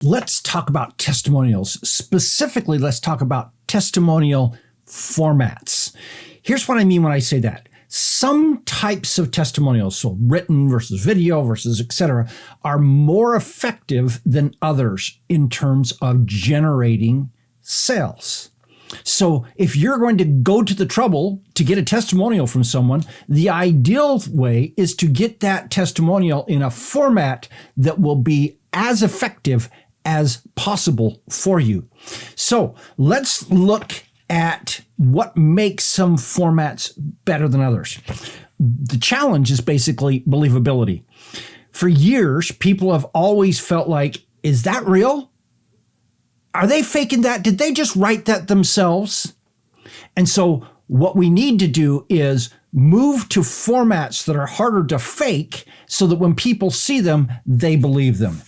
Let's talk about testimonials. Specifically, let's talk about testimonial formats. Here's what I mean when I say that. Some types of testimonials, so written versus video versus etc., are more effective than others in terms of generating sales. So if you're going to go to the trouble to get a testimonial from someone, the ideal way is to get that testimonial in a format that will be as effective as possible for you. So let's look at what makes some formats better than others. The challenge is basically believability. For years, people have always felt like, is that real? Are they faking that? Did they just write that themselves? And so what we need to do is move to formats that are harder to fake so that when people see them, they believe them.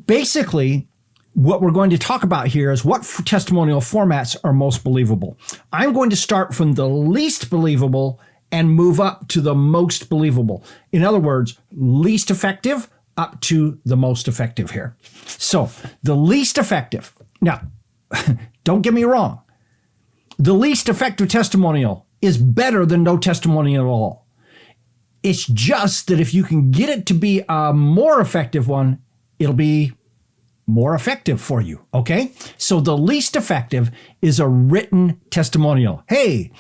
Basically, what we're going to talk about here is what testimonial formats are most believable. I'm going to start from the least believable and move up to the most believable. In other words, least effective up to the most effective here. So the least effective. Now, don't get me wrong. The least effective testimonial is better than no testimonial at all. It's just that if you can get it to be a more effective one, it'll be more effective for you, okay? So the least effective is a written testimonial. Hey,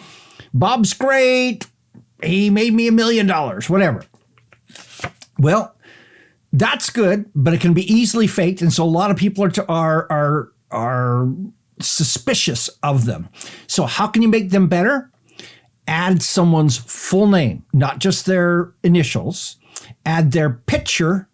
Bob's great. He made me $1 million, whatever. Well, that's good, but it can be easily faked, and so a lot of people are suspicious of them. So how can you make them better? Add someone's full name, not just their initials. Add their picture.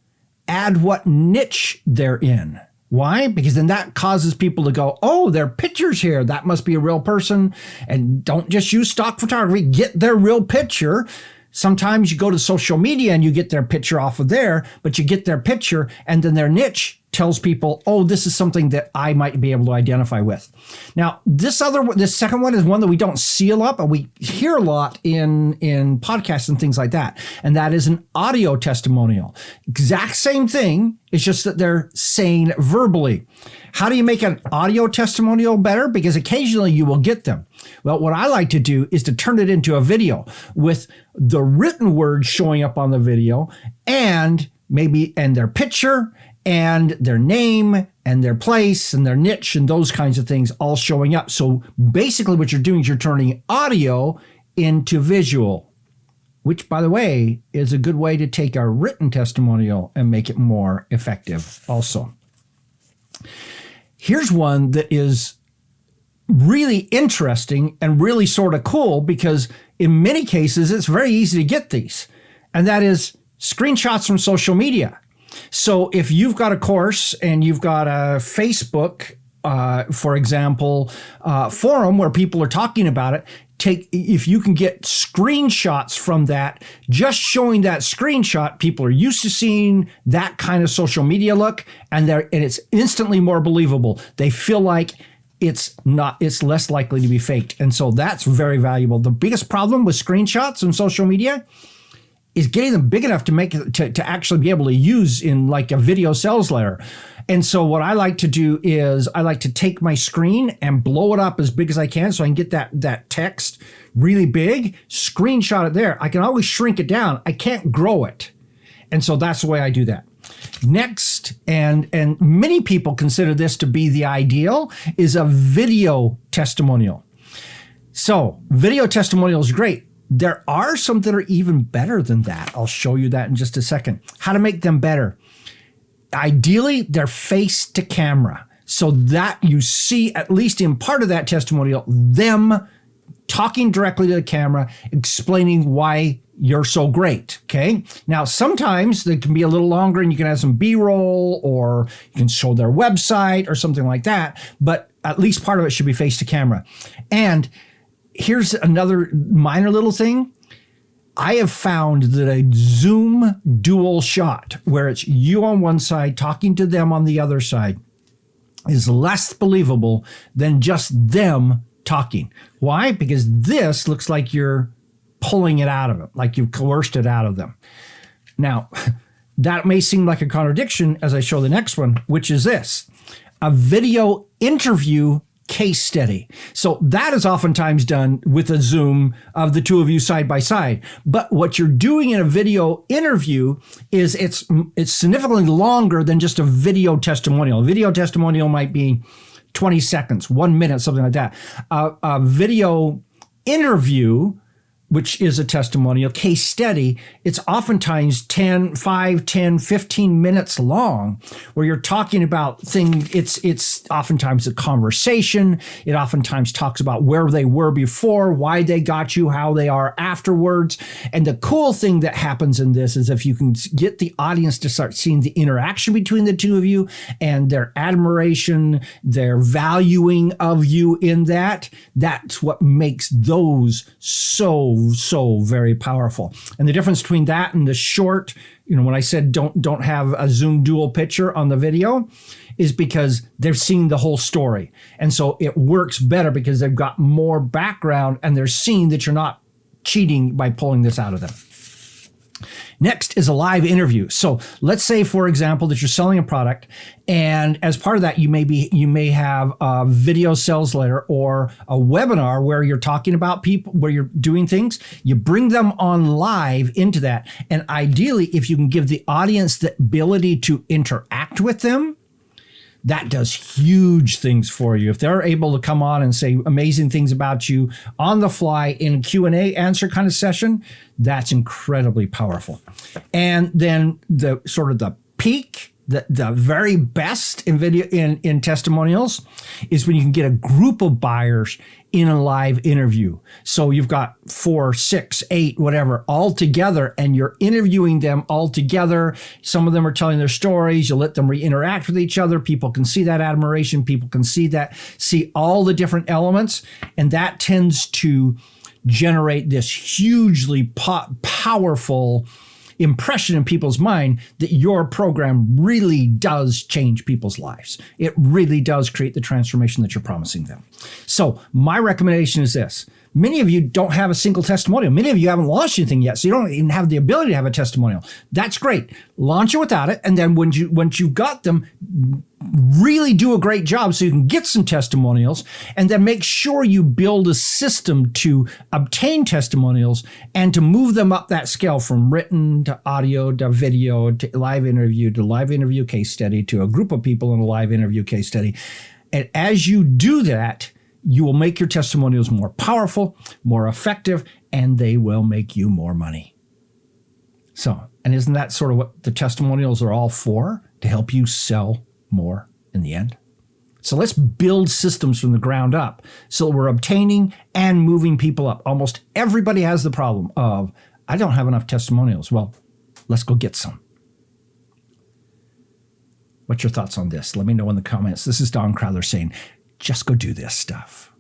Add what niche they're in. Why? Because then that causes people to go, oh, their picture's here. That must be a real person. And don't just use stock photography. Get their real picture. Sometimes you go to social media and you get their picture off of there, but you get their picture and then their niche tells people, oh, this is something that I might be able to identify with. Now, this second one is one that we don't see a lot, but we hear a lot in podcasts and things like that. And that is an audio testimonial. Exact same thing. It's just that they're saying verbally. How do you make an audio testimonial better? Because occasionally you will get them. Well, what I like to do is to turn it into a video with the written words showing up on the video and their picture and their name and their place and their niche and those kinds of things all showing up. So basically what you're doing is you're turning audio into visual, which, by the way, is a good way to take a written testimonial and make it more effective also. Here's one that is really interesting and really sort of cool because in many cases, it's very easy to get these, and that is screenshots from social media. So if you've got a course and you've got a Facebook, for example, forum where people are talking about it, if you can get screenshots from that, just showing that screenshot, people are used to seeing that kind of social media look, and it's instantly more believable. They feel like it's less likely to be faked. And so that's very valuable. The biggest problem with screenshots on social media is getting them big enough to actually be able to use in like a video sales letter. And so what I like to do is I like to take my screen and blow it up as big as I can so I can get that text really big, screenshot it there. I can always shrink it down. I can't grow it. And so that's the way I do that. Next, and many people consider this to be the ideal, is a video testimonial. So video testimonial is great. There are some that are even better than that. I'll show you that in just a second. How to make them better. Ideally, they're face to camera so that you see, at least in part of that testimonial, them talking directly to the camera, explaining why you're so great, okay? Now, sometimes they can be a little longer and you can have some B-roll or you can show their website or something like that, but at least part of it should be face to camera. And here's another minor little thing. I have found that a Zoom dual shot, where it's you on one side talking to them on the other side, is less believable than just them talking. Why? Because this looks like you're pulling it out of them, like you've coerced it out of them. Now, that may seem like a contradiction as I show the next one, which is this: a video interview case study. So that is oftentimes done with a Zoom of the two of you side by side. But what you're doing in a video interview is it's significantly longer than just a video testimonial. A video testimonial might be 20 seconds, 1 minute, something like that. A video interview, which is a testimonial case study, it's oftentimes 5, 10, 15 minutes long, where you're talking about things. It's oftentimes a conversation. It oftentimes talks about where they were before, why they got you, how they are afterwards. And the cool thing that happens in this is if you can get the audience to start seeing the interaction between the two of you and their admiration, their valuing of you in that, that's what makes those so very powerful. And the difference between that and the short, when I said don't have a Zoom dual picture on the video, is because they've seen the whole story. And so it works better because they've got more background and they're seeing that you're not cheating by pulling this out of them. Next is a live interview. So let's say, for example, that you're selling a product, and as part of that, you may have a video sales letter or a webinar where you're talking about people, where you're doing things. You bring them on live into that, and ideally, if you can give the audience the ability to interact with them, that does huge things for you. If they're able to come on and say amazing things about you on the fly in a Q&A answer kind of session, that's incredibly powerful. And then the sort of the peak, the very best in video in testimonials is when you can get a group of buyers in a live interview. So you've got 4, 6, 8, whatever, all together, and you're interviewing them all together. Some of them are telling their stories. You let them interact with each other. People can see that admiration. People can see all the different elements, and that tends to generate this hugely powerful impression in people's mind that your program really does change people's lives. It really does create the transformation that you're promising them. So my recommendation is this. Many of you don't have a single testimonial. Many of you haven't launched anything yet, so you don't even have the ability to have a testimonial. That's great. Launch it without it, and then once you've got them, really do a great job so you can get some testimonials, and then make sure you build a system to obtain testimonials and to move them up that scale from written to audio to video to live interview case study to a group of people in a live interview case study. And as you do that, you will make your testimonials more powerful, more effective, and they will make you more money. So, and isn't that sort of what the testimonials are all for? To help you sell more in the end? So let's build systems from the ground up so we're obtaining and moving people up. Almost everybody has the problem of, I don't have enough testimonials. Well, let's go get some. What's your thoughts on this? Let me know in the comments. This is Don Crowther saying, just go do this stuff.